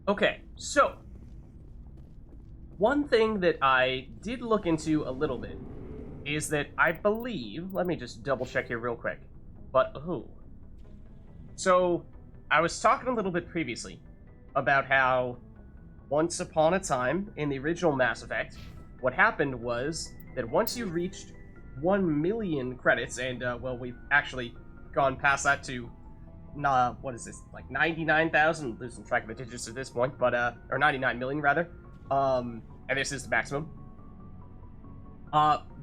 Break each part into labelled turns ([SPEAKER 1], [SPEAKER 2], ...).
[SPEAKER 1] Okay, so one thing that I did look into a little bit is that I believe, let me just double check here real quick, but so I was talking a little bit previously about how once upon a time in the original Mass Effect, what happened was that once you reached 1 million credits, and well, we've actually gone past that to what is this, like 99,000, losing track of the digits at this point, but or 99 million rather, and this is the maximum.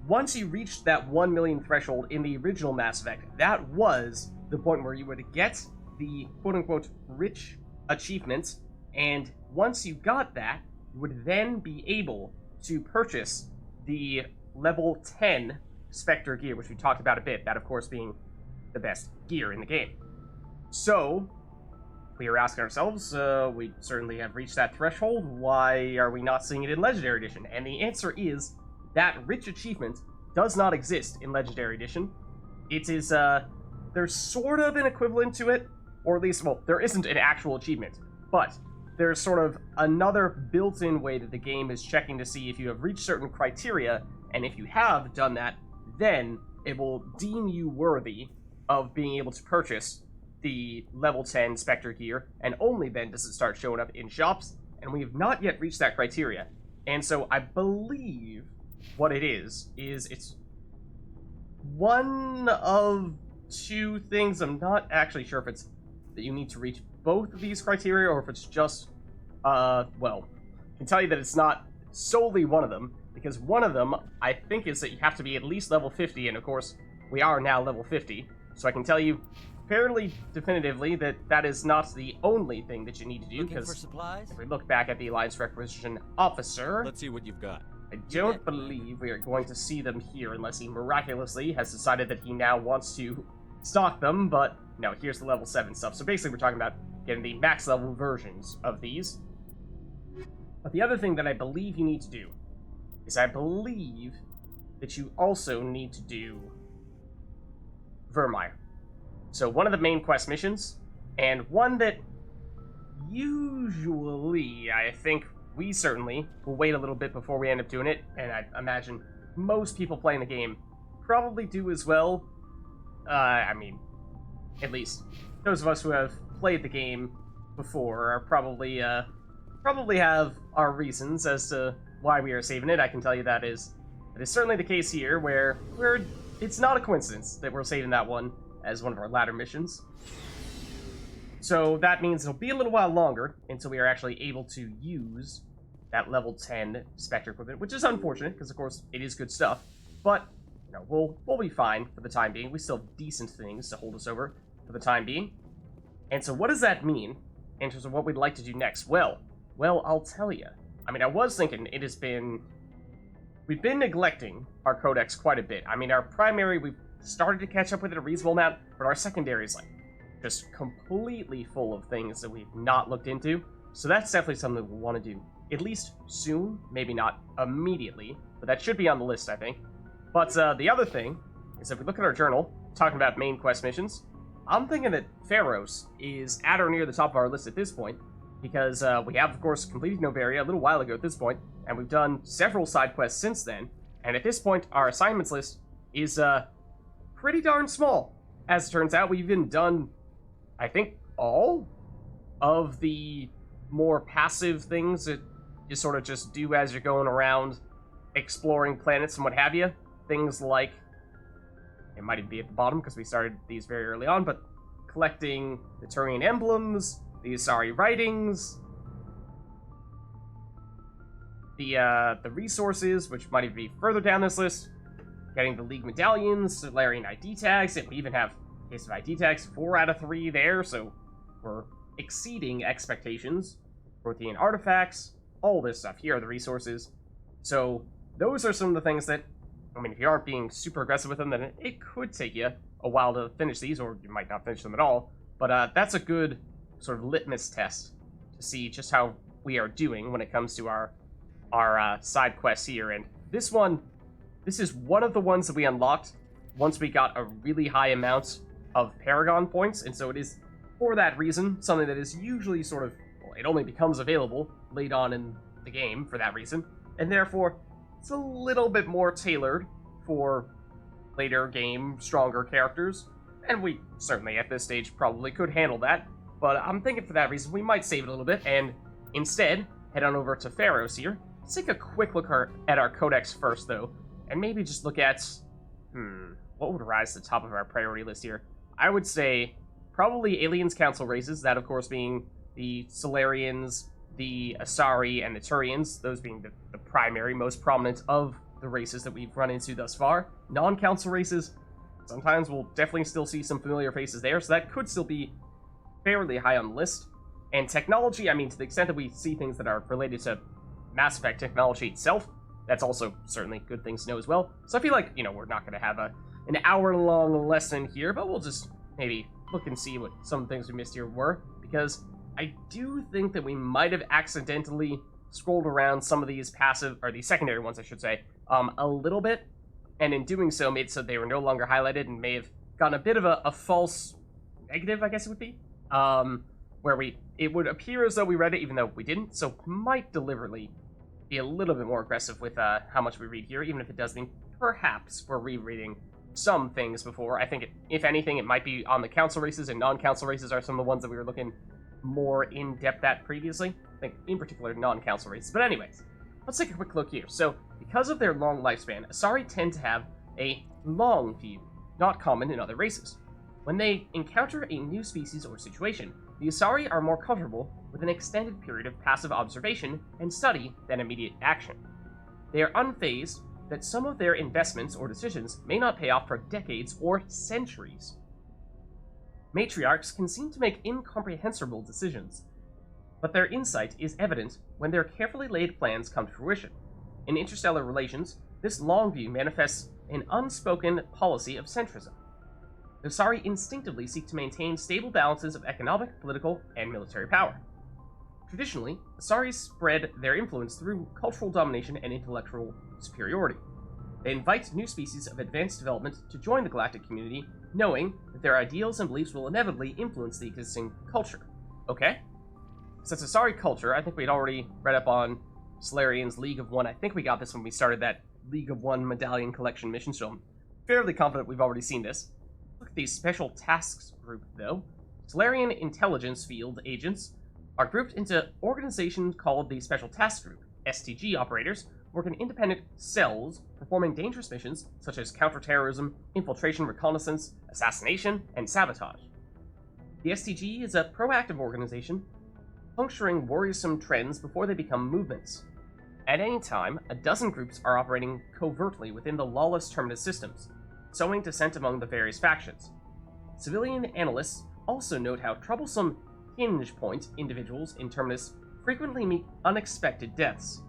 [SPEAKER 1] Once you reached that 1 million threshold in the original Mass Effect, that was the point where you would get the quote-unquote rich achievements, and once you got that, you would then be able to purchase the level 10 Spectre gear, which we talked about a bit, that of course being the best gear in the game. So, we are asking ourselves, we certainly have reached that threshold, why are we not seeing it in Legendary Edition? And the answer is, that rich achievement does not exist in Legendary Edition. It is, there's sort of an equivalent to it, or at least, well, there isn't an actual achievement, but there's sort of another built-in way that the game is checking to see if you have reached certain criteria, and if you have done that, then it will deem you worthy of being able to purchase the level 10 Spectre gear, and only then does it start showing up in shops, and we have not yet reached that criteria. And so I believe what it is it's one of two things. I'm not actually sure if it's that you need to reach both of these criteria, or if it's just, well, I can tell you that it's not solely one of them, because one of them, I think, is that you have to be at least level 50, and of course, we are now level 50, so I can tell you fairly definitively that that is not the only thing that you need to do, because if we look back at the Alliance Requisition Officer,
[SPEAKER 2] let's see what you've got.
[SPEAKER 1] I don't believe we are going to see them here unless he miraculously has decided that he now wants to stock them, but no, here's the level 7 stuff. So basically we're talking about getting the max level versions of these. But the other thing that I believe you need to do is I believe that you also need to do Vermeer. So one of the main quest missions, and one that usually, I think we certainly will wait a little bit before we end up doing it, and I imagine most people playing the game probably do as well. I mean, at least those of us who have played the game before are probably have our reasons as to why we are saving it. I can tell you that is certainly the case here, where it's not a coincidence that we're saving that one as one of our latter missions. So that means it'll be a little while longer until we are actually able to use that level 10 Spectre equipment, which is unfortunate, because of course it is good stuff, but you know, we'll be fine for the time being. We still have decent things to hold us over for the time being. And so what does that mean in terms of what we'd like to do next? Well, I'll tell you. I mean, I was thinking we've been neglecting our codex quite a bit. I mean, our primary, we've started to catch up with it a reasonable amount, but our secondary is like just completely full of things that we've not looked into. So that's definitely something we'll want to do, at least soon, maybe not immediately, but that should be on the list, I think. But the other thing is, if we look at our journal, talking about main quest missions, I'm thinking that Feros is at or near the top of our list at this point, because we have, of course, completed Novaria a little while ago at this point, and we've done several side quests since then, and at this point, our assignments list is pretty darn small. As it turns out, we've even done, I think, all of the more passive things that you sort of just do as you're going around exploring planets and what have you. Things like, it might even be at the bottom because we started these very early on, but collecting the Turian emblems, the Asari writings, the resources, which might even be further down this list, getting the League medallions, Solarian ID tags, and we even have case of ID tags 4 out of 3 there, so we're exceeding expectations. Prothean artifacts, all this stuff. Here are the resources. So those are some of the things that, I mean, if you aren't being super aggressive with them, then it could take you a while to finish these, or you might not finish them at all. But that's a good sort of litmus test to see just how we are doing when it comes to our side quests here. And this is one of the ones that we unlocked once we got a really high amount of Paragon points, and so it is, for that reason, something that is usually sort of, Well, it only becomes available late on in the game for that reason, and therefore it's a little bit more tailored for later game, stronger characters, and we certainly at this stage probably could handle that, but I'm thinking for that reason we might save it a little bit, and instead head on over to Feros here. Let's take a quick look at our codex first, though, and maybe just look at, what would rise to the top of our priority list here? I would say probably Aliens Council races, that of course being the Solarians, the Asari, and the Turians, those being the primary, most prominent of the races that we've run into thus far. Non-council races, sometimes we'll definitely still see some familiar faces there, so that could still be fairly high on the list. And technology, I mean, to the extent that we see things that are related to Mass Effect technology itself, that's also certainly good things to know as well. So I feel like, we're not going to have an hour-long lesson here, but we'll just maybe look and see what some things we missed here were, because I do think that we might have accidentally scrolled around some of these passive, or these secondary ones, I should say, a little bit, and in doing so made so they were no longer highlighted and may have gotten a bit of a false negative, I guess it would be, where it would appear as though we read it even though we didn't, so might deliberately be a little bit more aggressive with how much we read here, even if it does mean perhaps we're rereading some things before. I think, if anything, it might be on the council races, and non-council races are some of the ones that we were looking more in-depth at previously. I think, in particular, non-council races. But anyways, let's take a quick look here. So, because of their long lifespan, Asari tend to have a long view, not common in other races. When they encounter a new species or situation, the Asari are more comfortable with an extended period of passive observation and study than immediate action. They are unfazed that some of their investments or decisions may not pay off for decades or centuries. Matriarchs can seem to make incomprehensible decisions, but their insight is evident when their carefully laid plans come to fruition. In interstellar relations, this long view manifests an unspoken policy of centrism. The Asari instinctively seek to maintain stable balances of economic, political, and military power. Traditionally, Asari spread their influence through cultural domination and intellectual superiority. They invite new species of advanced development to join the galactic community, knowing that their ideals and beliefs will inevitably influence the existing culture. Okay? Since Asari culture, I think we'd already read up on Solarian's League of One. I think we got this when we started that League of One medallion collection mission, so I'm fairly confident we've already seen this. Look at the Special Tasks group, though. Solarian intelligence field agents are grouped into organizations called the Special Task Group. STG operators work in independent cells performing dangerous missions such as counterterrorism, infiltration, reconnaissance, assassination, and sabotage. The STG is a proactive organization puncturing worrisome trends before they become movements. At any time, a dozen groups are operating covertly within the lawless Terminus systems, sowing dissent among the various factions. Civilian analysts also note how troublesome hinge point individuals in Terminus frequently meet unexpected deaths.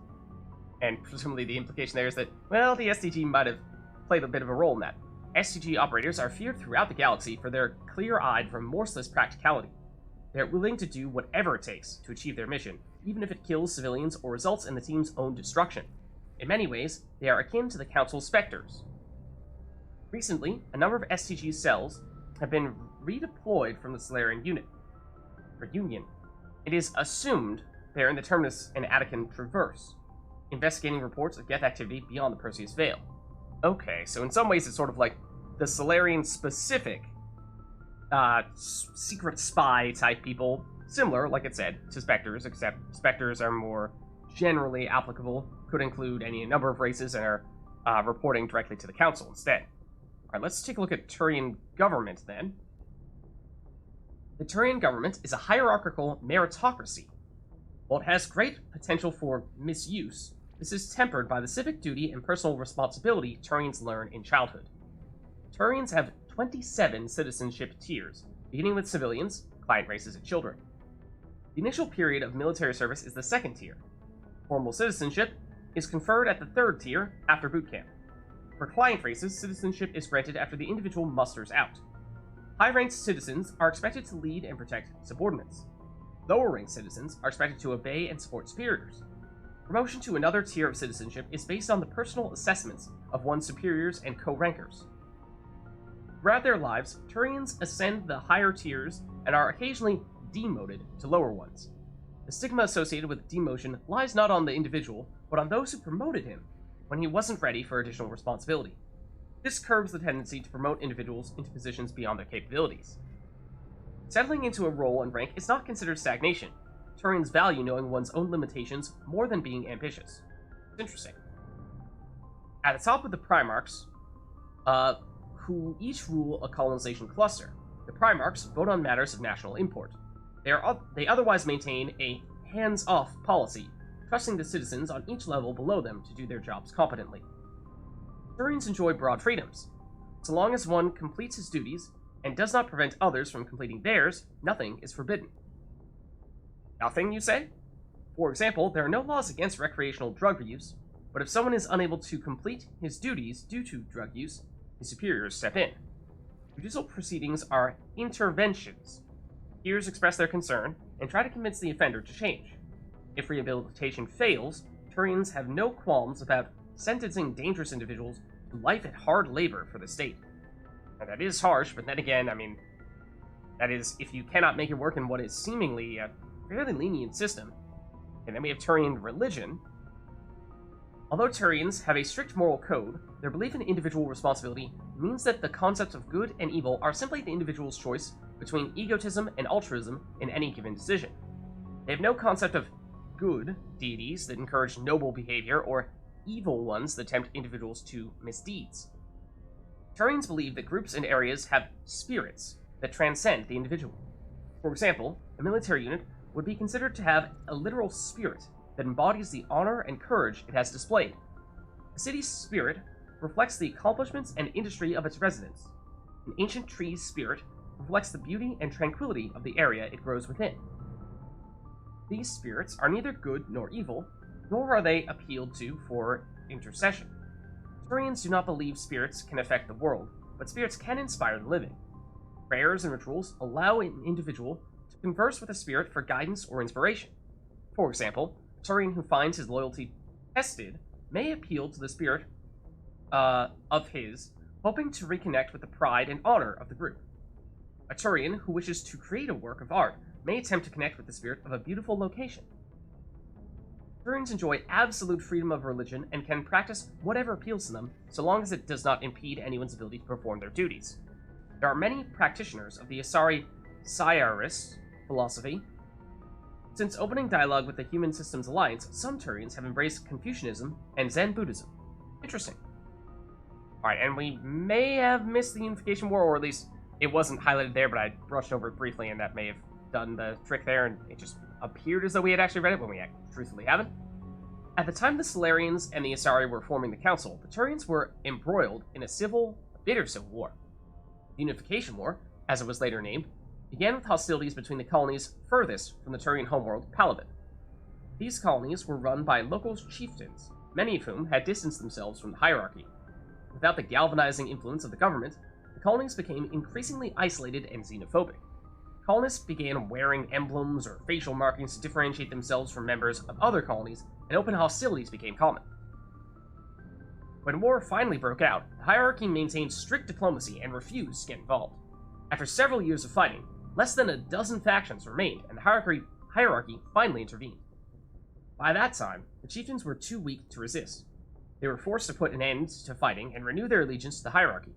[SPEAKER 1] And presumably the implication there is that, well, the STG might have played a bit of a role in that. STG operators are feared throughout the galaxy for their clear-eyed, remorseless practicality. They're willing to do whatever it takes to achieve their mission, even if it kills civilians or results in the team's own destruction. In many ways, they are akin to the Council's specters. Recently, a number of STG cells have been redeployed from the Solarian Union. It is assumed they're in the Terminus and Attican Traverse, investigating reports of Geth activity beyond the Perseus Veil. Okay, so in some ways it's sort of like the Solarian-specific secret spy type people, similar, like it said, to Spectres, except Spectres are more generally applicable, could include any number of races, and are reporting directly to the Council instead. Alright, let's take a look at Turian government then. The Turian government is a hierarchical meritocracy. While it has great potential for misuse, this is tempered by the civic duty and personal responsibility Turians learn in childhood. Turians have 27 citizenship tiers, beginning with civilians, client races, and children. The initial period of military service is the second tier. Formal citizenship is conferred at the third tier after boot camp. For client races, citizenship is granted after the individual musters out. High-ranked citizens are expected to lead and protect subordinates. Lower-ranked citizens are expected to obey and support superiors. Promotion to another tier of citizenship is based on the personal assessments of one's superiors and co-rankers. Throughout their lives, Turians ascend the higher tiers and are occasionally demoted to lower ones. The stigma associated with demotion lies not on the individual, but on those who promoted him when he wasn't ready for additional responsibility. This curbs the tendency to promote individuals into positions beyond their capabilities. Settling into a role and rank is not considered stagnation. Turians value knowing one's own limitations more than being ambitious. It's interesting. At the top of the Primarchs, who each rule a colonization cluster. The Primarchs vote on matters of national import. They otherwise maintain a hands-off policy, trusting the citizens on each level below them to do their jobs competently. Turians enjoy broad freedoms. So long as one completes his duties and does not prevent others from completing theirs, nothing is forbidden. Nothing, you say? For example, there are no laws against recreational drug use, but if someone is unable to complete his duties due to drug use, his superiors step in. Judicial proceedings are interventions. Peers express their concern and try to convince the offender to change. If rehabilitation fails, Turians have no qualms about sentencing dangerous individuals to life at hard labor for the state. Now, that is harsh, but then again, I mean, that is if you cannot make it work in what is seemingly a fairly lenient system. And then we have Turian religion. Although Turians have a strict moral code, their belief in individual responsibility means that the concepts of good and evil are simply the individual's choice between egotism and altruism in any given decision. They have no concept of good deities that encourage noble behavior or evil ones that tempt individuals to misdeeds. Turians believe that groups and areas have spirits that transcend the individual. For example, a military unit would be considered to have a literal spirit that embodies the honor and courage it has displayed. A city's spirit reflects the accomplishments and industry of its residents. An ancient tree's spirit reflects the beauty and tranquility of the area it grows within. These spirits are neither good nor evil, nor are they appealed to for intercession. Turians do not believe spirits can affect the world, but spirits can inspire the living. Prayers and rituals allow an individual to converse with a spirit for guidance or inspiration. For example, a Turian who finds his loyalty tested may appeal to the spirit of his, hoping to reconnect with the pride and honor of the group. A Turian who wishes to create a work of art may attempt to connect with the spirit of a beautiful location. Turians enjoy absolute freedom of religion and can practice whatever appeals to them, so long as it does not impede anyone's ability to perform their duties. There are many practitioners of the Asari Sciarist philosophy. Since opening dialogue with the Human Systems Alliance, some Turians have embraced Confucianism and Zen Buddhism. Interesting. Alright, and we may have missed the Unification War, or at least it wasn't highlighted there, but I brushed over it briefly, and that may have done the trick there, and it just appeared as though we had actually read it when we truthfully haven't. At the time the Solarians and the Asari were forming the Council, the Turians were embroiled in a bitter civil war. The Unification War, as it was later named, began with hostilities between the colonies furthest from the Turian homeworld, Palabit. These colonies were run by local chieftains, many of whom had distanced themselves from the hierarchy. Without the galvanizing influence of the government, the colonies became increasingly isolated and xenophobic. Colonists began wearing emblems or facial markings to differentiate themselves from members of other colonies, and open hostilities became common. When war finally broke out, the hierarchy maintained strict diplomacy and refused to get involved. After several years of fighting, less than a dozen factions remained, and the hierarchy finally intervened. By that time, the chieftains were too weak to resist. They were forced to put an end to fighting and renew their allegiance to the hierarchy.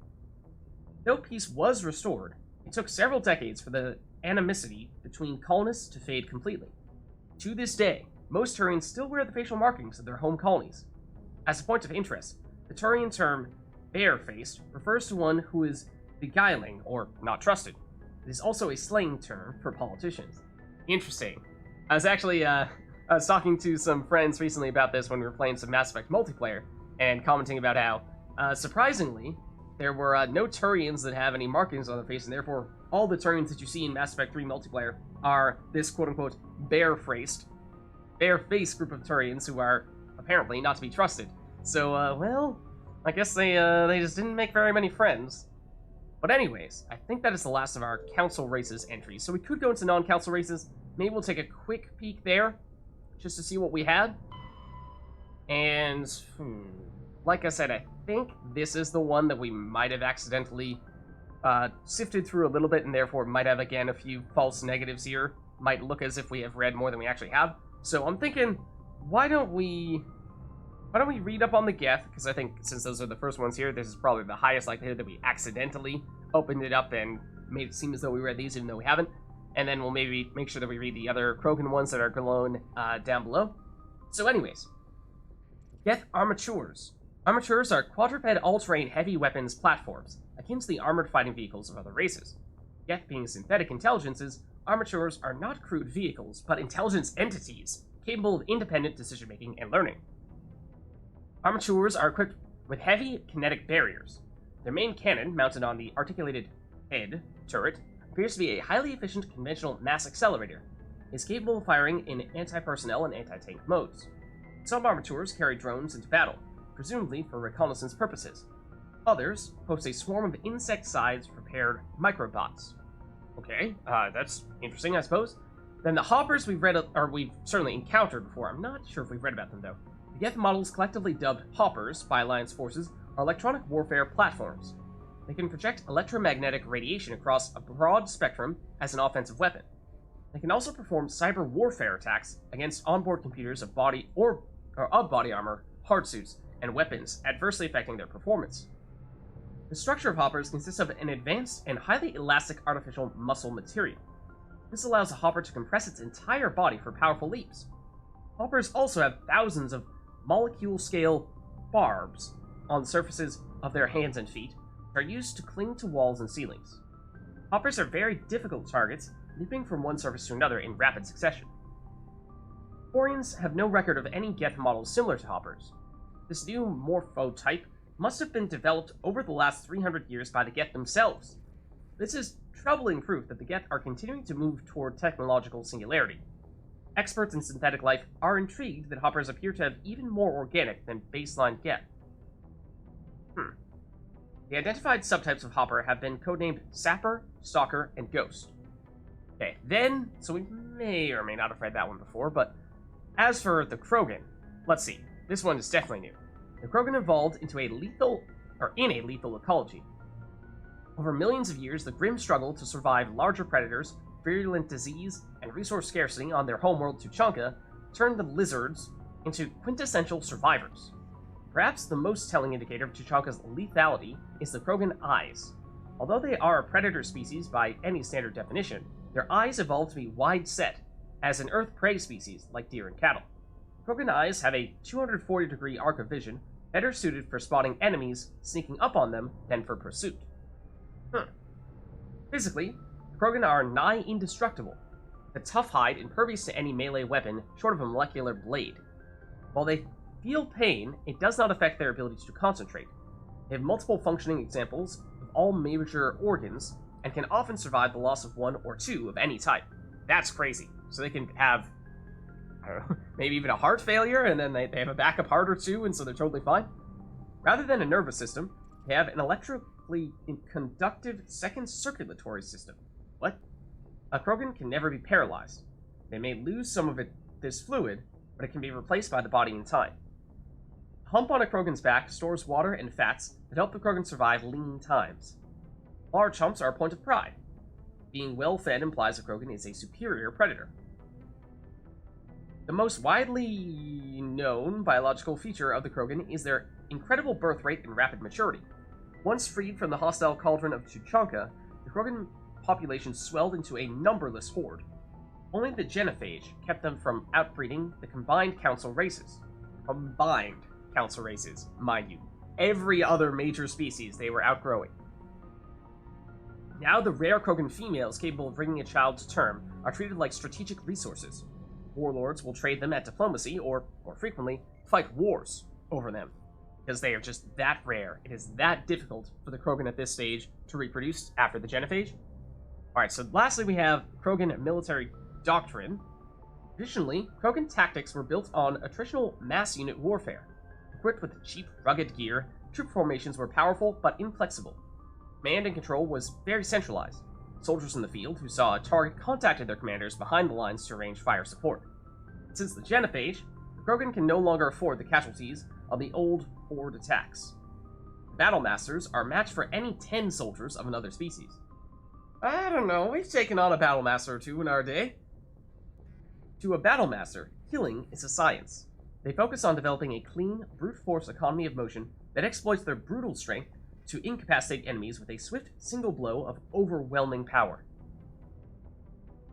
[SPEAKER 1] Though peace was restored, it took several decades for the animosity between colonists to fade completely. To this day, most Turians still wear the facial markings of their home colonies. As a point of interest, the Turian term bare-faced refers to one who is beguiling or not trusted. It is also a slang term for politicians. Interesting. I was talking to some friends recently about this when we were playing some Mass Effect multiplayer, and commenting about how, surprisingly, there were no Turians that have any markings on their face, and therefore all the Turians that you see in Mass Effect 3 multiplayer are this quote-unquote bare-faced group of Turians who are apparently not to be trusted. So, well, I guess they just didn't make very many friends. But anyways, I think that is the last of our Council Races entries, so we could go into non-Council Races. Maybe we'll take a quick peek there, just to see what we had. And, like I said, I think this is the one that we might have accidentally sifted through a little bit, and therefore might have, again, a few false negatives here. might look as if we have read more than we actually have. So I'm thinking, why don't we read up on the Geth? Because I think since those are the first ones here, this is probably the highest likelihood that we accidentally opened it up and made it seem as though we read these, even though we haven't. And then we'll maybe make sure that we read the other Krogan ones that are glowing down below. So anyways, Geth armatures. Armatures are quadruped all-terrain heavy weapons platforms, akin to the armored fighting vehicles of other races. Geth being synthetic intelligences, armatures are not crude vehicles, but intelligence entities, capable of independent decision-making and learning. Armatures are equipped with heavy kinetic barriers. Their main cannon, mounted on the articulated head turret, appears to be a highly efficient conventional mass accelerator. It is capable of firing in anti-personnel and anti-tank modes. Some armatures carry drones into battle, presumably for reconnaissance purposes. Others host a swarm of insect-sized prepared microbots. Okay, that's interesting, I suppose. Then the hoppers we've certainly encountered before. I'm not sure if we've read about them, though. The Geth models, collectively dubbed hoppers by Alliance forces, are electronic warfare platforms. They can project electromagnetic radiation across a broad spectrum as an offensive weapon. They can also perform cyber warfare attacks against onboard computers of body armor, hard suits, and weapons, adversely affecting their performance. The structure of hoppers consists of an advanced and highly elastic artificial muscle material. This allows a hopper to compress its entire body for powerful leaps. Hoppers also have thousands of molecule-scale barbs on the surfaces of their hands and feet, are used to cling to walls and ceilings. Hoppers are very difficult targets, leaping from one surface to another in rapid succession. Quarians have no record of any Geth models similar to hoppers. This new morphotype must have been developed over the last 300 years by the Geth themselves. This is troubling proof that the Geth are continuing to move toward technological singularity. Experts in synthetic life are intrigued that hoppers appear to have even more organic than baseline Geth. The identified subtypes of hopper have been codenamed Sapper, Stalker, and Ghost. Okay, then, so we may or may not have read that one before, but as for the Krogan, let's see. This one is definitely new. The Krogan evolved in a lethal ecology. Over millions of years, the Grim struggled to survive larger predators, virulent disease, and resource scarcity on their homeworld Tuchanka turned the lizards into quintessential survivors. Perhaps the most telling indicator of Tuchanka's lethality is the Krogan eyes. Although they are a predator species by any standard definition, their eyes evolved to be wide-set, as an Earth prey species like deer and cattle. Krogan eyes have a 240-degree arc of vision, better suited for spotting enemies sneaking up on them than for pursuit. Physically, Krogan are nigh indestructible, with a tough hide impervious to any melee weapon short of a molecular blade. While they feel pain, it does not affect their ability to concentrate. They have multiple functioning examples of all major organs, and can often survive the loss of one or two of any type. That's crazy. So they can have, I don't know, maybe even a heart failure, and then they have a backup heart or two, and so they're totally fine. Rather than a nervous system, they have an electrically conductive second circulatory system. What? A Krogan can never be paralyzed. They may lose some of this fluid, but it can be replaced by the body in time. A hump on a Krogan's back stores water and fats that help the Krogan survive lean times. Large humps are a point of pride. Being well-fed implies a Krogan is a superior predator. The most widely known biological feature of the Krogan is their incredible birth rate and rapid maturity. Once freed from the hostile cauldron of Tuchanka, the Krogan population swelled into a numberless horde. Only the genophage kept them from outbreeding the combined council races. Combined council races, mind you. Every other major species they were outgrowing. Now the rare Krogan females capable of bringing a child to term are treated like strategic resources. Warlords will trade them at diplomacy, or, more frequently, fight wars over them. Because they are just that rare. It is that difficult for the Krogan at this stage to reproduce after the genophage. Alright, so lastly we have Krogan military doctrine. Traditionally, Krogan tactics were built on attritional mass unit warfare. Equipped with cheap, rugged gear, troop formations were powerful but inflexible. Command and control was very centralized. Soldiers in the field who saw a target contacted their commanders behind the lines to arrange fire support. Since the genophage, the Krogan can no longer afford the casualties of the old horde attacks. Battle masters are matched for any 10 soldiers of another species. I don't know, we've taken on a battle master or two in our day. To a battle master, killing is a science. They focus on developing a clean, brute force economy of motion that exploits their brutal strength to incapacitate enemies with a swift single blow of overwhelming power.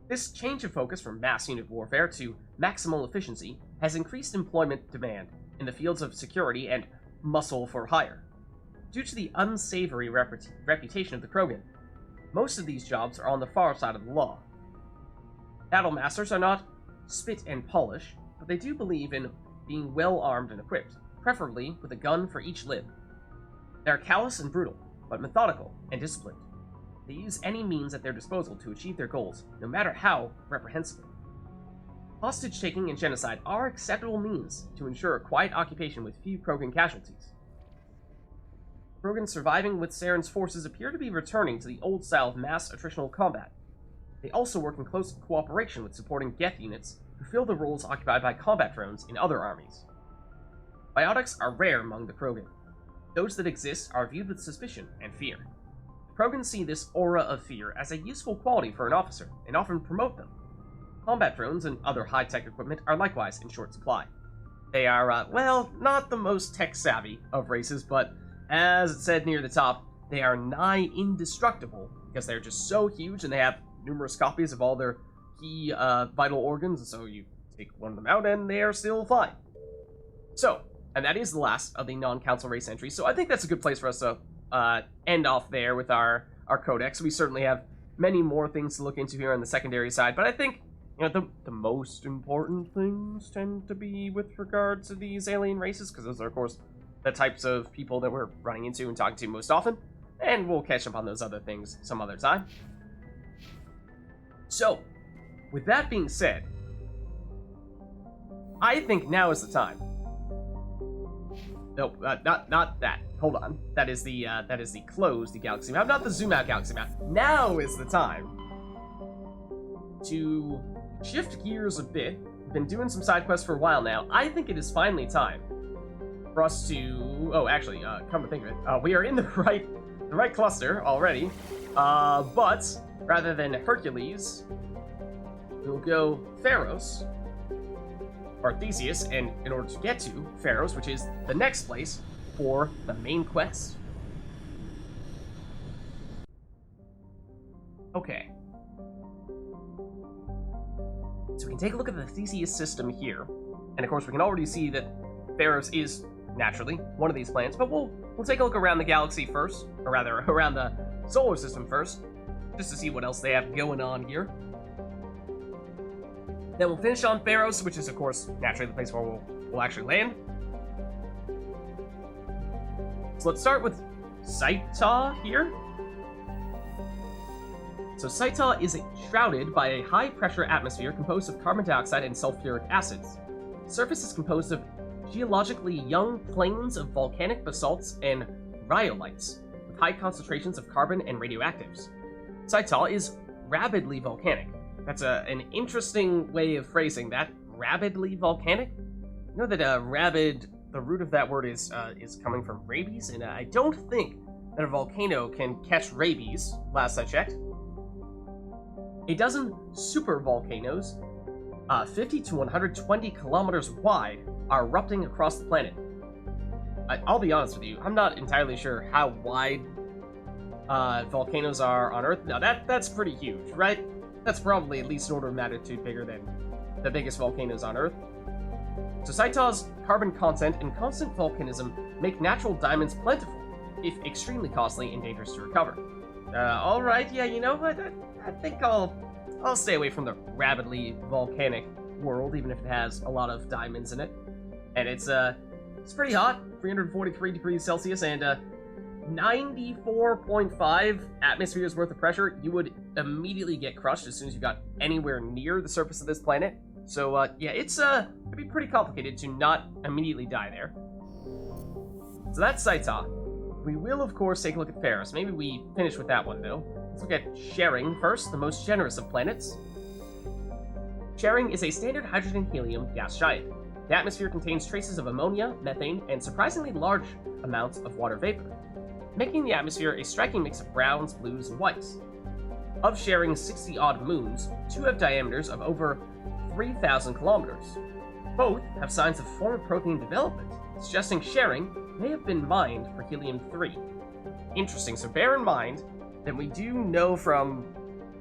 [SPEAKER 1] This change of focus from mass unit warfare to maximal efficiency has increased employment demand in the fields of security and muscle for hire. Due to the unsavory reputation of the Krogan, most of these jobs are on the far side of the law. Battle masters are not spit and polish, but they do believe in being well armed and equipped, preferably with a gun for each limb. They are callous and brutal, but methodical and disciplined. They use any means at their disposal to achieve their goals, no matter how reprehensible. Hostage-taking and genocide are acceptable means to ensure a quiet occupation with few Krogan casualties. Krogan surviving with Saren's forces appear to be returning to the old style of mass attritional combat. They also work in close cooperation with supporting Geth units who fill the roles occupied by combat drones in other armies. Biotics are rare among the Krogan. Those that exist are viewed with suspicion and fear. The Krogan see this aura of fear as a useful quality for an officer, and often promote them. Combat drones and other high-tech equipment are likewise in short supply. They are, well, not the most tech-savvy of races, but as it said near the top, they are nigh indestructible, because they're just so huge and they have numerous copies of all their key vital organs, and so you take one of them out and they are still fine. So, and that is the last of the non-council race entries, so I think that's a good place for us to end off there with our codex. We certainly have many more things to look into here on the secondary side, but I think, you know, the most important things tend to be with regard to these alien races, because those are, of course, the types of people that we're running into and talking to most often, and we'll catch up on those other things some other time. So, with that being said, I think now is the time. No, not that. Hold on. That is the close the galaxy map, not the zoom out galaxy map. Now is the time to shift gears a bit. We've been doing some side quests for a while now. I think it is finally time for us to. Oh, actually, come to think of it, we are in the right cluster already. But rather than Hercules, we'll go Feros, or Theseus, and in order to get to Feros, which is the next place for the main quest. Okay. So we can take a look at the Theseus system here, and of course we can already see that Feros is naturally one of these planets, but we'll take a look around the galaxy first, or rather around the solar system first, just to see what else they have going on here. Then we'll finish on Feros, which is, of course, naturally the place where we'll actually land. So let's start with Saita here. So Saita is shrouded by a high-pressure atmosphere composed of carbon dioxide and sulfuric acids. The surface is composed of geologically young plains of volcanic basalts and rhyolites, with high concentrations of carbon and radioactives. Saita is rabidly volcanic. That's an interesting way of phrasing that. Rabidly volcanic? You know that rabid, the root of that word is coming from rabies, and I don't think that a volcano can catch rabies, last I checked. A dozen super volcanoes, 50 to 120 kilometers wide, are erupting across the planet. I'll be honest with you, I'm not entirely sure how wide volcanoes are on Earth. Now that's pretty huge, right? That's probably at least an order of magnitude bigger than the biggest volcanoes on Earth. So Saita's carbon content and constant volcanism make natural diamonds plentiful, if extremely costly and dangerous to recover. Alright, yeah, you know what? I think I'll stay away from the rabidly volcanic world, even if it has a lot of diamonds in it. And it's pretty hot, 343 degrees Celsius, and 94.5 atmospheres worth of pressure. You would immediately get crushed as soon as you got anywhere near the surface of this planet. So, yeah, it'd be pretty complicated to not immediately die there. So that's Saita. We will, of course, take a look at Feros. Maybe we finish with that one, though. Let's look at Sharing first, the most generous of planets. Sharing is a standard hydrogen-helium gas giant. The atmosphere contains traces of ammonia, methane, and surprisingly large amounts of water vapor, making the atmosphere a striking mix of browns, blues, and whites. Of Sharing's 60-odd moons, 2 have diameters of over 3,000 kilometers. Both have signs of former protein development, suggesting sharing may have been mined for helium-3. Interesting, so bear in mind that we do know from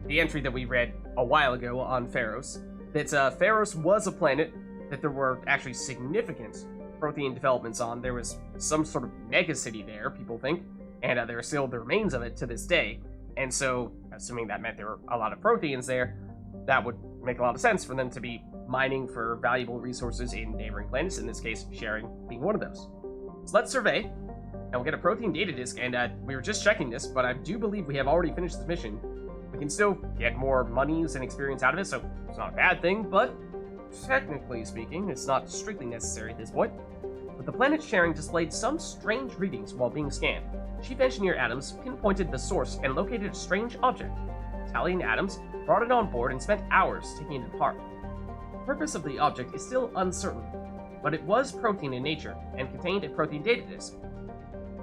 [SPEAKER 1] the entry that we read a while ago on Feros that Feros was a planet that there were actually significant protein developments on. There was some sort of mega city there, people think, and there are still the remains of it to this day. And so, assuming that meant there were a lot of proteins there, that would make a lot of sense for them to be mining for valuable resources in neighboring planets, in this case, sharing being one of those. So let's survey, and we'll get a protein data disk, and we were just checking this, but I do believe we have already finished this mission. We can still get more monies and experience out of it, so it's not a bad thing, but technically speaking, it's not strictly necessary at this point. But the planet sharing displayed some strange readings while being scanned. Chief Engineer Adams pinpointed the source and located a strange object. Italian Adams brought it on board and spent hours taking it apart. The purpose of the object is still uncertain, but it was protein in nature and contained a protein data disk.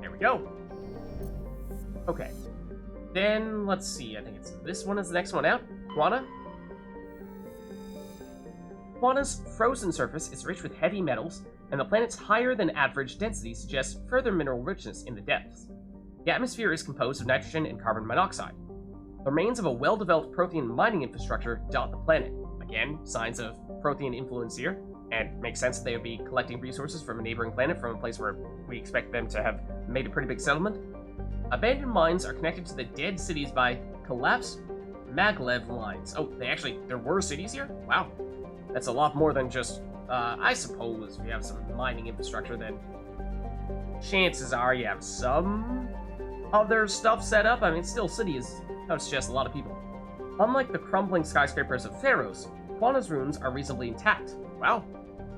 [SPEAKER 1] There we go. Okay. Then, let's see, I think it's this one is the next one out. Quana. Quana's frozen surface is rich with heavy metals, and the planet's higher than average density suggests further mineral richness in the depths. The atmosphere is composed of nitrogen and carbon monoxide. The remains of a well-developed protein mining infrastructure dot the planet. Again, signs of protein influence here, and makes sense that they would be collecting resources from a neighboring planet, from a place where we expect them to have made a pretty big settlement. Abandoned mines are connected to the dead cities by collapsed maglev lines. Oh, there were cities here? Wow. That's a lot more than just, I suppose if you have some mining infrastructure, then chances are you have some other stuff set up. I mean, still, cities, that would suggest a lot of people. Unlike the crumbling skyscrapers of Feros, Quana's ruins are reasonably intact. Wow.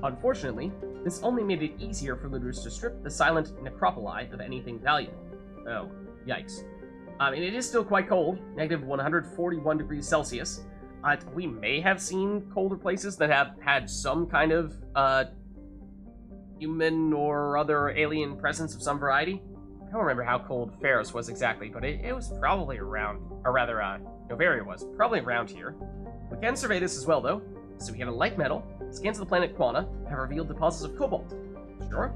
[SPEAKER 1] Unfortunately, this only made it easier for looters to strip the silent necropoli of anything valuable. Oh, yikes. And it is still quite cold, negative 141 degrees Celsius. We may have seen colder places that have had some kind of human or other alien presence of some variety. I don't remember how cold Feros was exactly, but it was probably around, or rather, Novaria was probably around here. We can survey this as well, though. So we get a light metal. Scans of the planet Quana have revealed deposits of cobalt. Sure.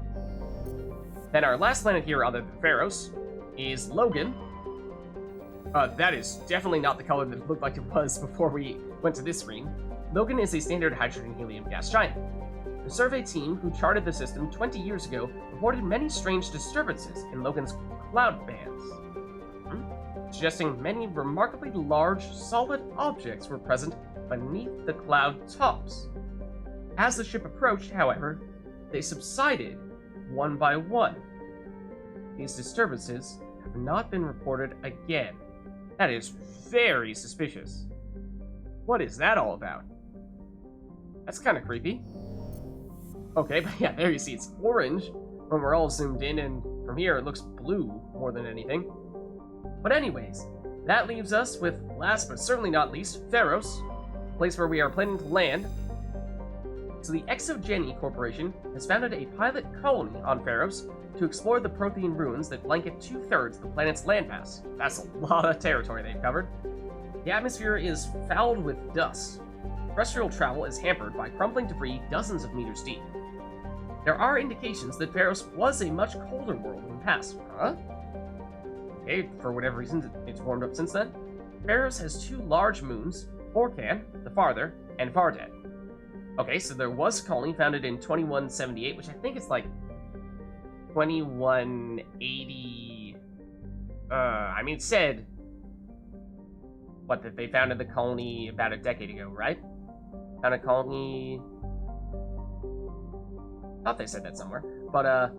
[SPEAKER 1] Then our last planet here, other than Feros, is Logan. That is definitely not the color that it looked like it was before we went to this screen. Logan is a standard hydrogen-helium gas giant. The survey team who charted the system 20 years ago reported many strange disturbances in Logan's cloud bands, suggesting many remarkably large, solid objects were present beneath the cloud tops. As the ship approached, however, they subsided one by one. These disturbances have not been reported again. That is very suspicious. What is that all about? That's kind of creepy. Okay, but yeah, there you see it's orange when we're all zoomed in, and from here it looks blue more than anything. But anyways, that leaves us with, last but certainly not least, Feros, a place where we are planning to land. So the ExoGeni Corporation has founded a pilot colony on Feros to explore the protein ruins that blanket 2/3 of the planet's landmass. That's a lot of territory they've covered. The atmosphere is fouled with dust. Terrestrial travel is hampered by crumbling debris dozens of meters deep. There are indications that Feros was a much colder world in the past. Huh? Okay, for whatever reason, it's warmed up since then. Feros has 2 large moons, Orkan, the farther, and Vardet. Okay, so there was a colony founded in 2178, which I think is like 2180... it said... What, that they founded the colony about a decade ago, right? Founded a colony... Thought they said that somewhere. But, I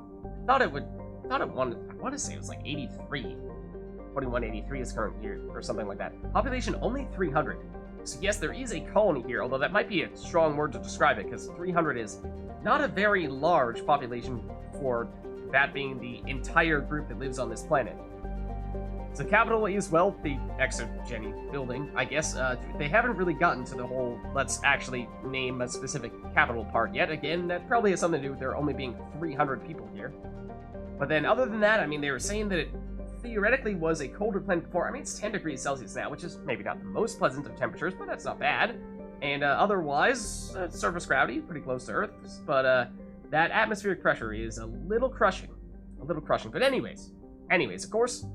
[SPEAKER 1] want to say it was like 83. 2183 is current year, or something like that. Population only 300. So yes, there is a colony here, although that might be a strong word to describe it, because 300 is not a very large population for that being the entire group that lives on this planet. So capital is, well, the ExoGeni building, I guess. They haven't really gotten to the whole, let's actually name a specific capital part yet. Again, that probably has something to do with there only being 300 people here. But then other than that, they were saying that it theoretically was a colder planet before. It's 10 degrees Celsius now, which is maybe not the most pleasant of temperatures, but that's not bad. And otherwise, surface gravity, pretty close to Earth, but that atmospheric pressure is a little crushing. A little crushing. But anyways, of course,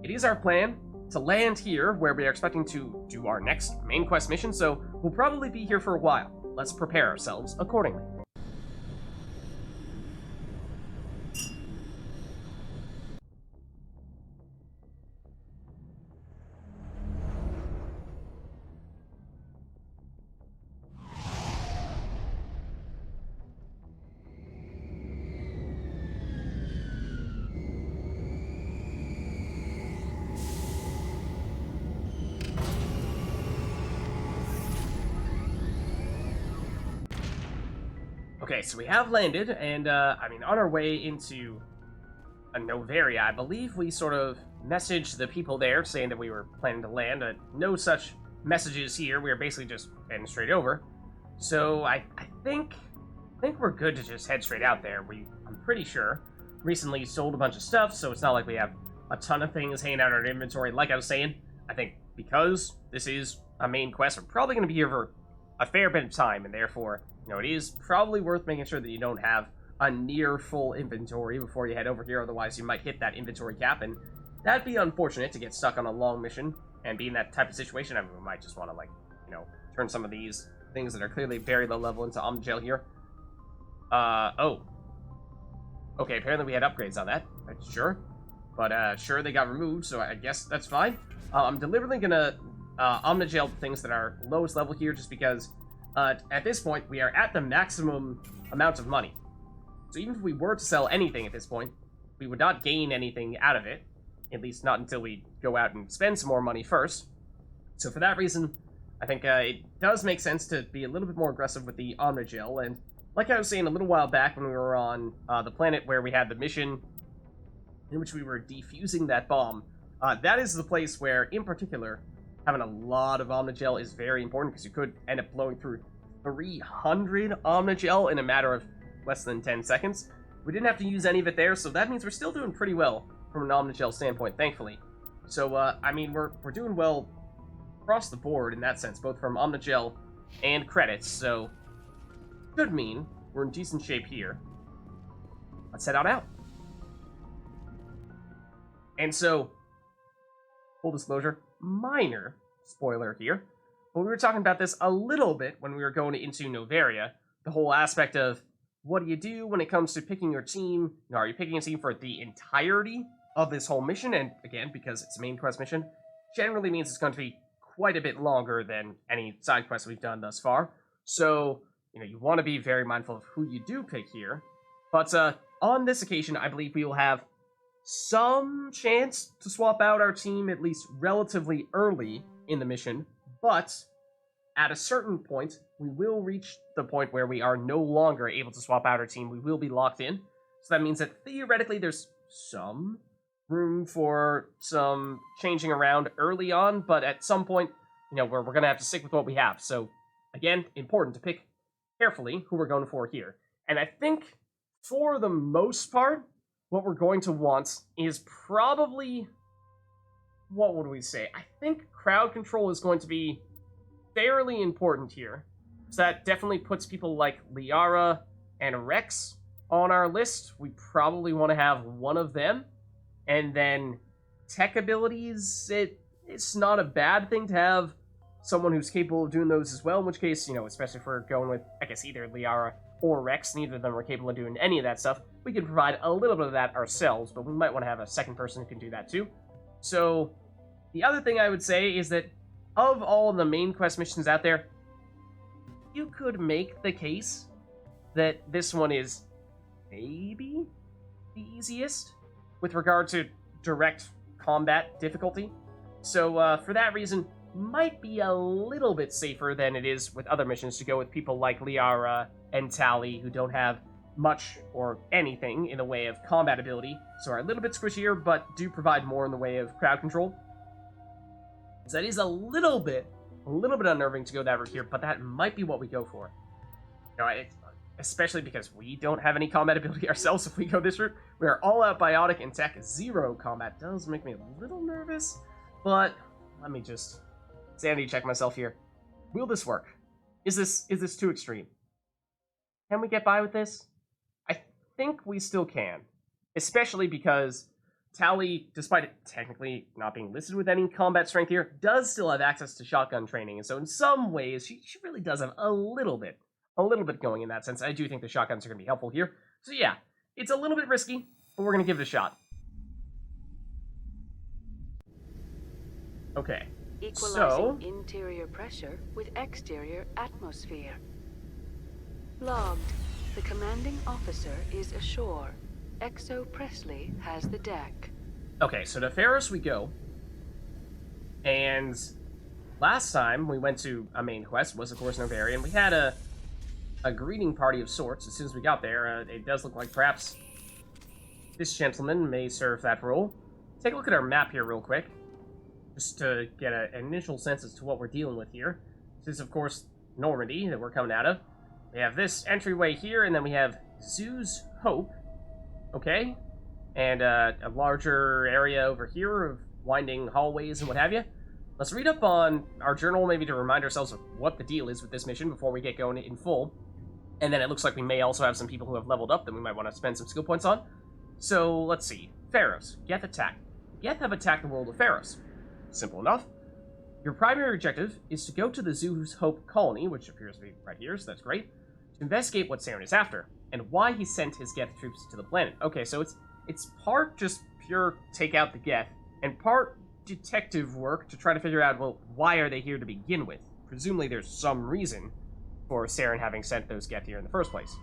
[SPEAKER 1] it is our plan to land here where we are expecting to do our next main quest mission, so we'll probably be here for a while. Let's prepare ourselves accordingly. Okay, so we have landed, and, I mean, on our way into Noveria, I believe we sort of messaged the people there saying that we were planning to land. No such messages here. We are basically just heading straight over. So I think we're good to just head straight out there. I'm pretty sure, recently sold a bunch of stuff, so it's not like we have a ton of things hanging out in our inventory. Like I was saying, I think because this is a main quest, we're probably going to be here for a fair bit of time, and therefore, you know, it is probably worth making sure that you don't have a near full inventory before you head over here, otherwise you might hit that inventory cap, and that'd be unfortunate to get stuck on a long mission and be in that type of situation. I mean, we might just want to, like, you know, turn some of these things that are clearly very low level into Omnigel here. Oh. Okay, apparently we had upgrades on that. Sure. But, sure, they got removed, so I guess that's fine. I'm deliberately gonna Omnigel things that are lowest level here, just because at this point, we are at the maximum amount of money. So even if we were to sell anything at this point, we would not gain anything out of it. At least not until we go out and spend some more money first. So for that reason, I think it does make sense to be a little bit more aggressive with the Omnigel. And like I was saying a little while back when we were on the planet where we had the mission in which we were defusing that bomb, that is the place where, in particular, having a lot of Omnigel is very important, because you could end up blowing through 300 Omnigel in a matter of less than 10 seconds. We didn't have to use any of it there, so that means we're still doing pretty well from an Omnigel standpoint, thankfully. So, I mean, we're doing well across the board in that sense, both from Omnigel and credits, so could mean we're in decent shape here. Let's head on out. And so, full disclosure, minor spoiler here, but we were talking about this a little bit when we were going into Noveria, the whole aspect of what do you do when it comes to picking your team? You know, are you picking a team for the entirety of this whole mission? And again, because it's a main quest mission, generally means it's going to be quite a bit longer than any side quests we've done thus far. So, you know, you want to be very mindful of who you do pick here. But on this occasion, I believe we will have some chance to swap out our team at least relatively early in the mission, but at a certain point, we will reach the point where we are no longer able to swap out our team. We will be locked in. So that means that theoretically there's some room for some changing around early on, but at some point, you know, we're going to have to stick with what we have. So again, important to pick carefully who we're going for here. And I think for the most part, what we're going to want is probably, what would we say? I think crowd control is going to be fairly important here. So that definitely puts people like Liara and Rex on our list. We probably want to have one of them. And then tech abilities, it's not a bad thing to have someone who's capable of doing those as well, in which case, you know, especially if we're going with, I guess, either Liara or Rex, neither of them are capable of doing any of that stuff, we can provide a little bit of that ourselves, but we might want to have a second person who can do that too. So, the other thing I would say is that of all the main quest missions out there, you could make the case that this one is maybe the easiest with regard to direct combat difficulty. So, for that reason, might be a little bit safer than it is with other missions to go with people like Liara and Tali, who don't have much or anything in the way of combat ability, so are a little bit squishier, but do provide more in the way of crowd control. So that is a little bit unnerving to go that route here, but that might be what we go for. You know, especially because we don't have any combat ability ourselves if we go this route. We are all out biotic and tech, 0 combat. Does make me a little nervous, but let me just sanity check myself here. Will this work? Is this too extreme? Can we get by with this? I think we still can. Especially because Tally, despite it technically not being listed with any combat strength here, does still have access to shotgun training. And so in some ways, she really does have a little bit going in that sense. I do think the shotguns are going to be helpful here. So yeah, it's a little bit risky, but we're going to give it a shot. Okay.
[SPEAKER 2] Equalizing interior pressure with exterior atmosphere. Logged. The commanding officer is ashore. Exo Presley has the deck.
[SPEAKER 1] Okay, so to Feros we go. And last time we went to a main quest was, of course, Novaria, and we had a greeting party of sorts. As soon as we got there, it does look like perhaps this gentleman may serve that role. Take a look at our map here real quick, just to get an initial sense as to what we're dealing with here. This is, of course, Normandy that we're coming out of. We have this entryway here, and then we have Zoo's Hope. Okay, and a larger area over here of winding hallways and what have you. Let's read up on our journal, maybe to remind ourselves of what the deal is with this mission before we get going in full. And then it looks like we may also have some people who have leveled up that we might want to spend some skill points on. So, let's see. Feros. Geth attack. Geth have attacked the world of Feros. Simple enough. Your primary objective is to go to the Zoo's Hope colony, which appears to be right here, so that's great, to investigate what Saren is after, and why he sent his Geth troops to the planet. Okay, so it's part just pure take out the Geth, and part detective work to try to figure out, well, why are they here to begin with? Presumably there's some reason for Saren having sent those Geth here in the first place.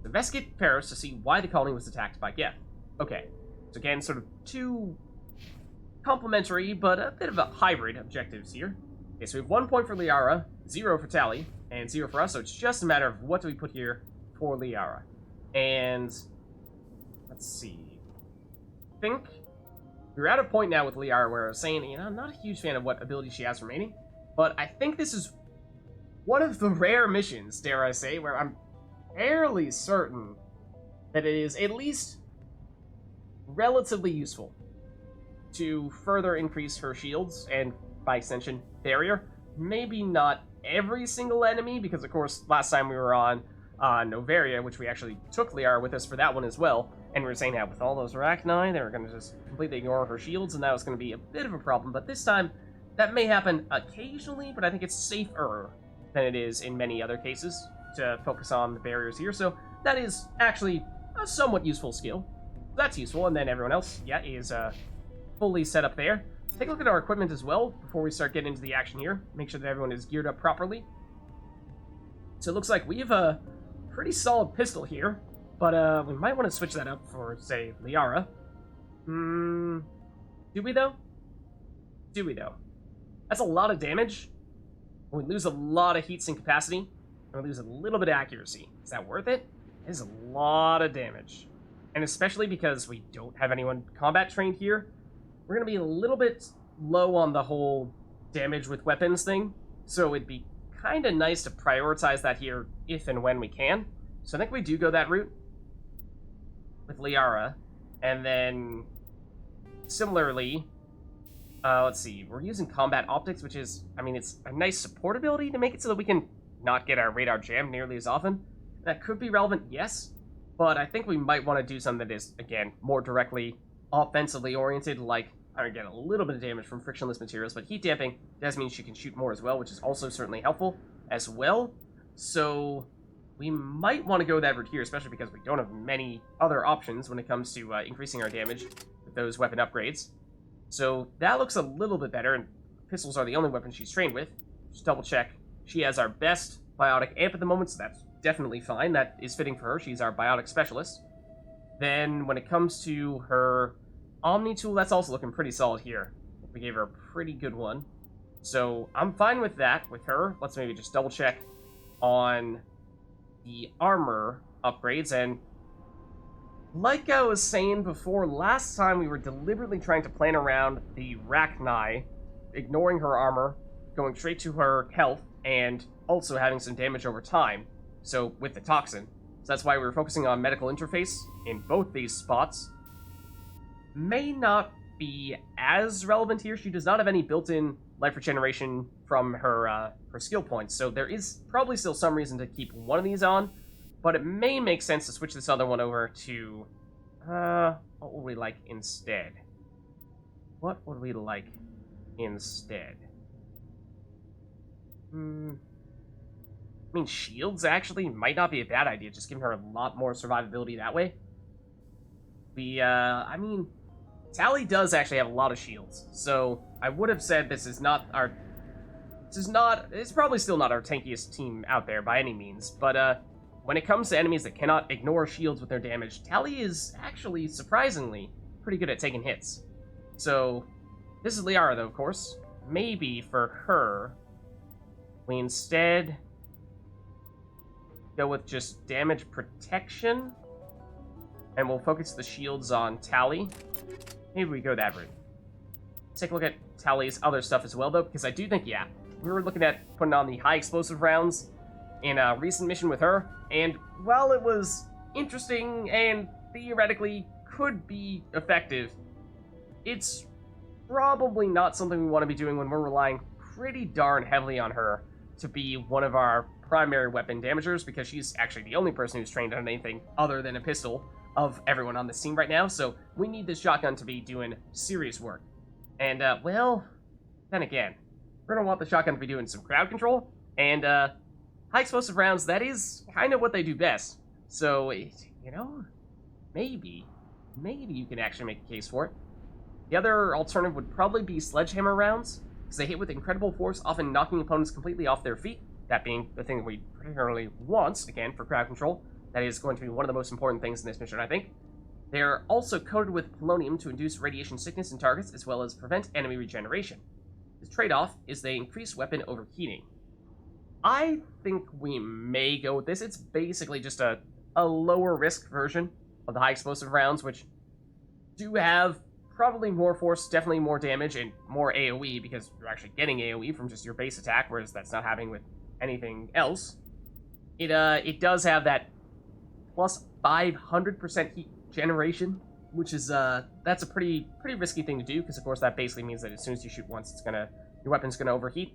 [SPEAKER 1] Investigate Feros to see why the colony was attacked by Geth. Okay, so again, sort of two complementary, but a bit of a hybrid objectives here. Okay, so we have 1 point for Liara, 0 for Tally, and 0 for us, so it's just a matter of what do we put here for Liara. And let's see. I think we're at a point now with Liara where I was saying, you know, I'm not a huge fan of what ability she has remaining, but I think this is one of the rare missions, dare I say, where I'm fairly certain that it is at least relatively useful to further increase her shields and, by extension, barrier. Maybe not every single enemy, because of course last time we were on Novaria, which we actually took Liara with us for that one as well, and we were saying that with all those Arachni, they were going to just completely ignore her shields, and that was going to be a bit of a problem. But this time, that may happen occasionally, but I think it's safer than it is in many other cases to focus on the barriers here. So that is actually a somewhat useful skill. That's useful, and then everyone else, yeah, is fully set up there. Take a look at our equipment as well before we start getting into the action here. Make sure that everyone is geared up properly. So it looks like we have a pretty solid pistol here, but we might want to switch that up for, say, Liara. Do we though? Do we though? That's a lot of damage. We lose a lot of heat sink capacity, and we lose a little bit of accuracy. Is that worth it? It is a lot of damage. And especially because we don't have anyone combat trained here, we're going to be a little bit low on the whole damage with weapons thing, so it'd be kind of nice to prioritize that here if and when we can. So I think we do go that route with Liara, and then similarly, let's see, we're using combat optics, which is, I mean, it's a nice support ability to make it so that we can not get our radar jammed nearly as often. That could be relevant, yes, but I think we might want to do something that is, again, more directly offensively oriented, like, I get a little bit of damage from frictionless materials, but heat damping does mean she can shoot more as well, which is also certainly helpful as well. So we might want to go that route here, especially because we don't have many other options when it comes to increasing our damage with those weapon upgrades. So that looks a little bit better, and pistols are the only weapon she's trained with. Just double check. She has our best biotic amp at the moment, so that's definitely fine. That is fitting for her. She's our biotic specialist. Then when it comes to her Omni tool, that's also looking pretty solid here. We gave her a pretty good one. So I'm fine with that with her. Let's maybe just double check on the armor upgrades. And like I was saying before, last time we were deliberately trying to plan around the Rachni, ignoring her armor, going straight to her health, and also having some damage over time. So with the toxin. So that's why we were focusing on medical interface in both these spots. May not be as relevant here. She does not have any built-in life regeneration from her skill points. So there is probably still some reason to keep one of these on, but it may make sense to switch this other one over to... what would we like instead? What would we like instead? I mean, shields actually might not be a bad idea, just giving her a lot more survivability that way. I mean, Tally does actually have a lot of shields, so I would have said it's probably still not our tankiest team out there by any means, but when it comes to enemies that cannot ignore shields with their damage, Tally is actually surprisingly pretty good at taking hits. So, this is Liara though, of course. Maybe for her, we instead go with just damage protection, and we'll focus the shields on Tally. Maybe we go that route. Let's take a look at Tally's other stuff as well, though, because I do think, yeah, we were looking at putting on the high explosive rounds in a recent mission with her, and while it was interesting and theoretically could be effective, it's probably not something we want to be doing when we're relying pretty darn heavily on her to be one of our primary weapon damagers, because she's actually the only person who's trained on anything other than a pistol of everyone on this team right now, so we need this shotgun to be doing serious work. And, well, then again, we're going to want the shotgun to be doing some crowd control, and, high explosive rounds, that is kind of what they do best. So, you know, maybe you can actually make a case for it. The other alternative would probably be sledgehammer rounds, because they hit with incredible force, often knocking opponents completely off their feet, that being the thing that we particularly want, again, for crowd control. That is going to be one of the most important things in this mission, I think. They're also coated with polonium to induce radiation sickness in targets, as well as prevent enemy regeneration. The trade-off is they increase weapon overheating. I think we may go with this. It's basically just a lower risk version of the high explosive rounds, which do have probably more force, definitely more damage, and more AoE, because you're actually getting AoE from just your base attack, whereas that's not happening with anything else. It does have that plus 500% heat generation, which is that's a pretty risky thing to do, because of course that basically means that as soon as you shoot once, your weapon's gonna overheat,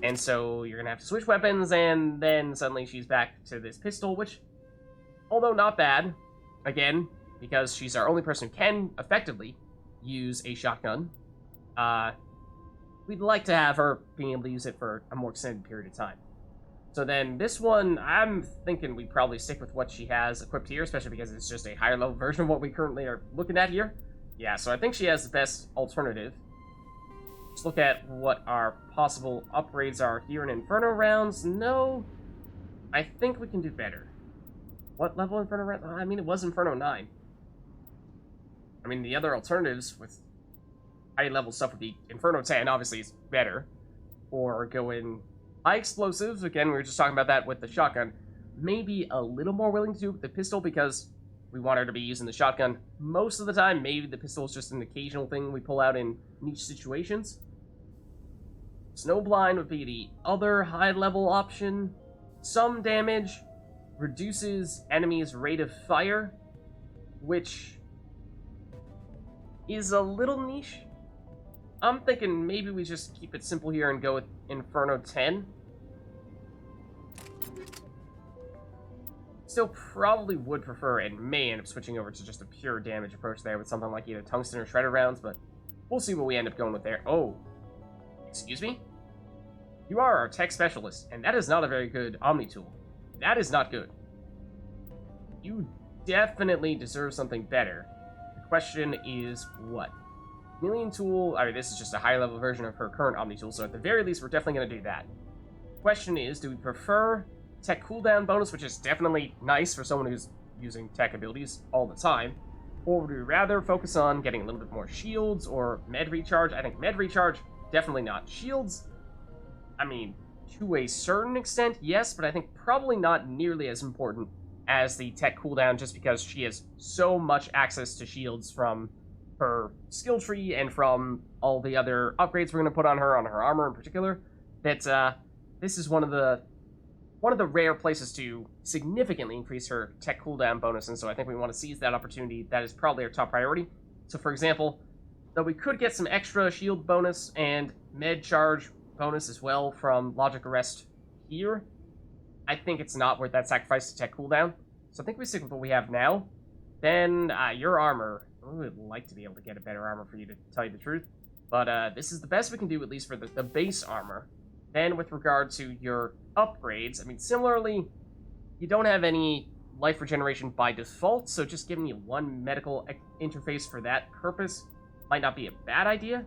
[SPEAKER 1] and so you're gonna have to switch weapons, and then suddenly she's back to this pistol, which, although not bad, again, because she's our only person who can effectively use a shotgun, we'd like to have her being able to use it for a more extended period of time. So then this one, I'm thinking we probably stick with what she has equipped here, especially because it's just a higher level version of what we currently are looking at here. Yeah, so I think she has the best alternative. Let's look at what our possible upgrades are here in Inferno rounds. No, I think we can do better. What level Inferno round? I mean, it was Inferno 9. I mean, the other alternatives with high level stuff would be Inferno 10, obviously is better. Or go in high explosives, again, we were just talking about that with the shotgun. Maybe a little more willing to do with the pistol, because we want her to be using the shotgun most of the time. Maybe the pistol is just an occasional thing we pull out in niche situations. Snowblind would be the other high-level option. Some damage, reduces enemies' rate of fire, which is a little niche. I'm thinking maybe we just keep it simple here and go with Inferno 10. Still probably would prefer and may end up switching over to just a pure damage approach there with something like either tungsten or shredder rounds, but we'll see what we end up going with there. Oh, excuse me? You are our tech specialist, and that is not a very good Omni tool. That is not good. You definitely deserve something better. The question is what? Chameleon tool, I mean, this is just a higher level version of her current Omni tool, so at the very least, we're definitely going to do that. Question is, do we prefer tech cooldown bonus, which is definitely nice for someone who's using tech abilities all the time, or would we rather focus on getting a little bit more shields or med recharge? I think med recharge, definitely not. Shields, I mean, to a certain extent, yes, but I think probably not nearly as important as the tech cooldown, just because she has so much access to shields from her skill tree and from all the other upgrades we're going to put on her armor in particular, that this is one of the rare places to significantly increase her tech cooldown bonus, and so I think we want to seize that opportunity. That is probably our top priority. So, for example, Though we could get some extra shield bonus and med charge bonus as well from Logic Arrest here. I think it's not worth that sacrifice to tech cooldown. So I think we stick with what we have now. Then, your armor. I would like to be able to get a better armor for you, to tell you the truth. But this is the best we can do, at least for the base armor. Then with regard to your upgrades, I mean, similarly, you don't have any life regeneration by default, so just giving you one medical interface for that purpose might not be a bad idea.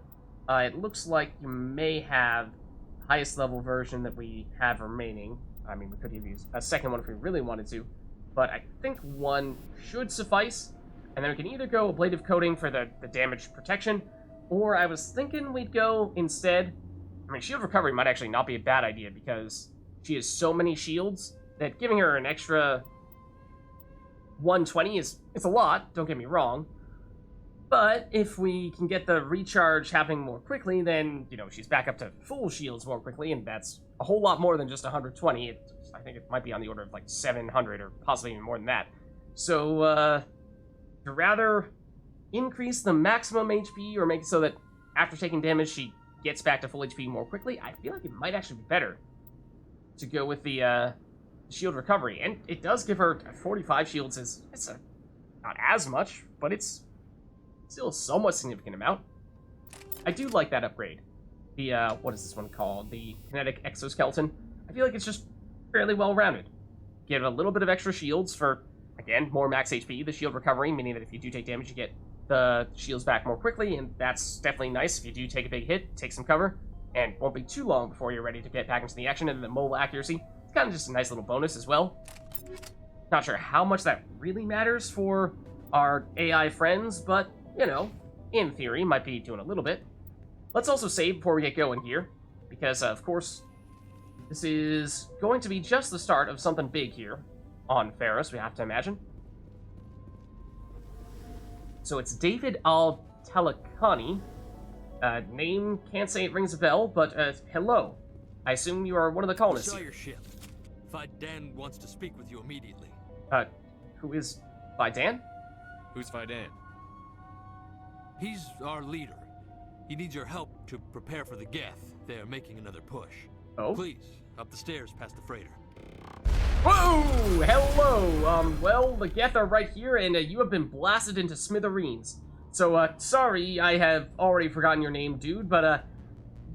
[SPEAKER 1] It looks like you may have the highest level version that we have remaining. I mean, we could have used a second one if we really wanted to, but I think one should suffice. And then we can either go ablative coating for the damage protection, or I was thinking we'd go instead... I mean, shield recovery might actually not be a bad idea, because she has so many shields that giving her an extra 120 it's a lot, don't get me wrong. But if we can get the recharge happening more quickly, then, you know, she's back up to full shields more quickly, and that's a whole lot more than just 120. I think it might be on the order of like 700, or possibly even more than that. So, to rather increase the maximum HP, or make it so that after taking damage she gets back to full HP more quickly, I feel like it might actually be better to go with the shield recovery. And it does give her 45 shields. It's not as much, but it's still a somewhat significant amount. I do like that upgrade. The, what is this one called? The kinetic exoskeleton. I feel like it's just fairly well-rounded. Give a little bit of extra shields for, again, more max HP. The shield recovery, meaning that if you do take damage, you get the shields back more quickly, and that's definitely nice. If you do take a big hit, take some cover, and won't be too long before you're ready to get back into the action. And the mobile accuracy, it's kind of just a nice little bonus as well. Not sure how much that really matters for our AI friends, but, you know, in theory, might be doing a little bit. Let's also save before we get going here, because, of course, this is going to be just the start of something big here on Feros, we have to imagine. So it's David Al-Talakani. Name, can't say it rings a bell, but, hello. I assume you are one of the colonists
[SPEAKER 3] I saw
[SPEAKER 1] here.
[SPEAKER 3] your ship. Vidan wants to speak with you immediately.
[SPEAKER 1] Who is Vidan?
[SPEAKER 4] Who's Vidan?
[SPEAKER 3] He's our leader. He needs your help to prepare for the Geth. They're making another push.
[SPEAKER 1] Oh?
[SPEAKER 3] Please, up the stairs past the freighter.
[SPEAKER 1] Whoa! Hello! Well, the Geth are right here, and you have been blasted into smithereens. So, sorry, I have already forgotten your name, dude, but,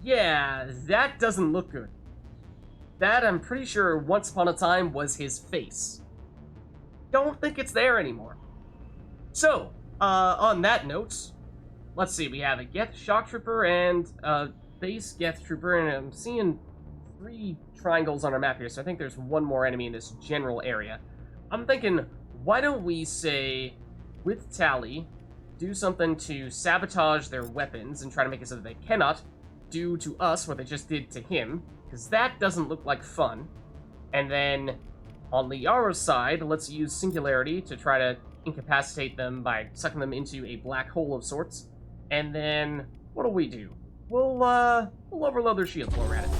[SPEAKER 1] yeah, that doesn't look good. That, I'm pretty sure, once upon a time, was his face. Don't think it's there anymore. So, on that note, let's see, we have a Geth Shock Trooper and a base Geth Trooper, and I'm seeing 3 triangles on our map here, so I think there's one more enemy in this general area. I'm thinking, why don't we say, with Tally, do something to sabotage their weapons and try to make it so that they cannot do to us what they just did to him, because that doesn't look like fun. And then, on Liara's side, let's use Singularity to try to incapacitate them by sucking them into a black hole of sorts. And then, what'll we do? We'll overload their shields while we're at it.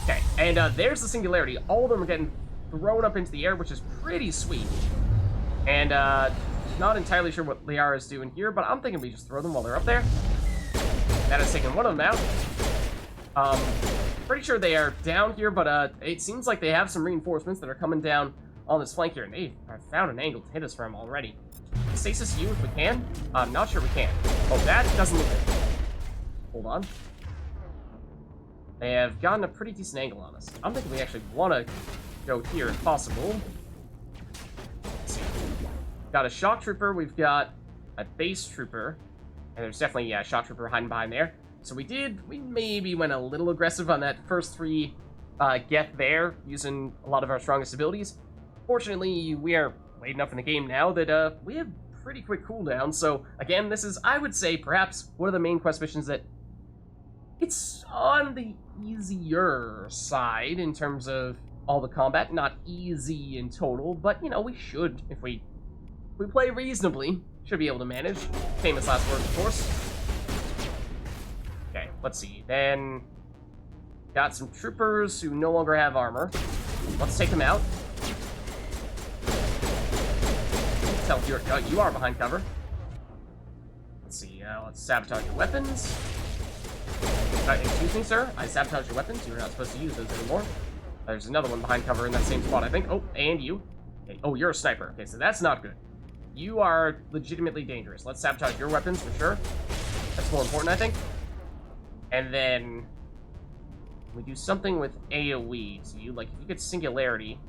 [SPEAKER 1] Okay, and there's the Singularity. All of them are getting thrown up into the air, which is pretty sweet. And, not entirely sure what Liara's doing here, but I'm thinking we just throw them while they're up there. That has taken one of them out. Pretty sure they are down here, but, it seems like they have some reinforcements that are coming down on this flank here, and they've found an angle to hit us from already. Stasis you if we can? I'm not sure we can. Oh, that doesn't look good. Hold on. They have gotten a pretty decent angle on us. I'm thinking we actually want to go here if possible. Let's see. Got a Shock Trooper, we've got a Base Trooper, and there's definitely a Shock Trooper hiding behind there. So we maybe went a little aggressive on that first 3 Geth there, using a lot of our strongest abilities. Fortunately, we are late enough in the game now that we have pretty quick cooldown, so again, this is, I would say, perhaps one of the main quest missions that it's on the easier side in terms of all the combat. Not easy in total, but, you know, we should, if we play reasonably, should be able to manage. Famous last words, of course. Okay, let's see. Then, got some troopers who no longer have armor. Let's take them out. Tell you are behind cover. Let's see. let's sabotage your weapons. Excuse me, sir. I sabotaged your weapons. You're not supposed to use those anymore. There's another one behind cover in that same spot, I think. Oh, and you. Okay. Oh, you're a sniper. Okay, so that's not good. You are legitimately dangerous. Let's sabotage your weapons for sure. That's more important, I think. And then we do something with AoE. So if you get Singularity,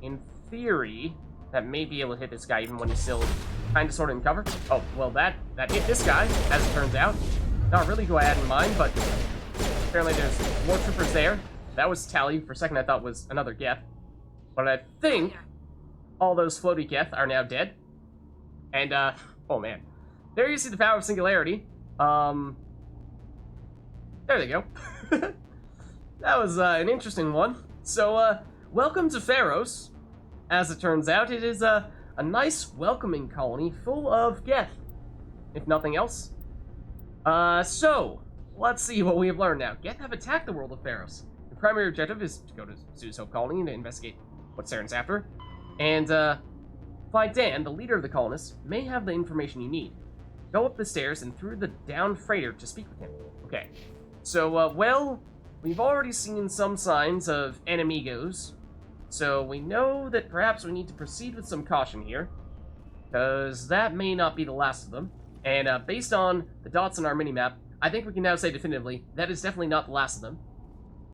[SPEAKER 1] in theory, that may be able to hit this guy even when he's still kind of sort of in cover. Oh, well, that hit this guy, as it turns out. Not really who I had in mind, but apparently there's more troopers there. That was Tally. For a second I thought was another Geth. But I think all those floaty Geth are now dead. And, oh man. There you see the power of Singularity. There they go. That was, an interesting one. So, welcome to Feros. As it turns out, it is, a nice, welcoming colony full of Geth. If nothing else. So, let's see what we have learned now. Geth have attacked the world of Feros. The primary objective is to go to Zeus Hope Colony to investigate what Saren's after. And, Dan, the leader of the colonists, may have the information you need. Go up the stairs and through the down freighter to speak with him. Okay. So, well, we've already seen some signs of enemigos. So we know that perhaps we need to proceed with some caution here. Because that may not be the last of them. And based on the dots on our minimap, I think we can now say definitively that is definitely not the last of them.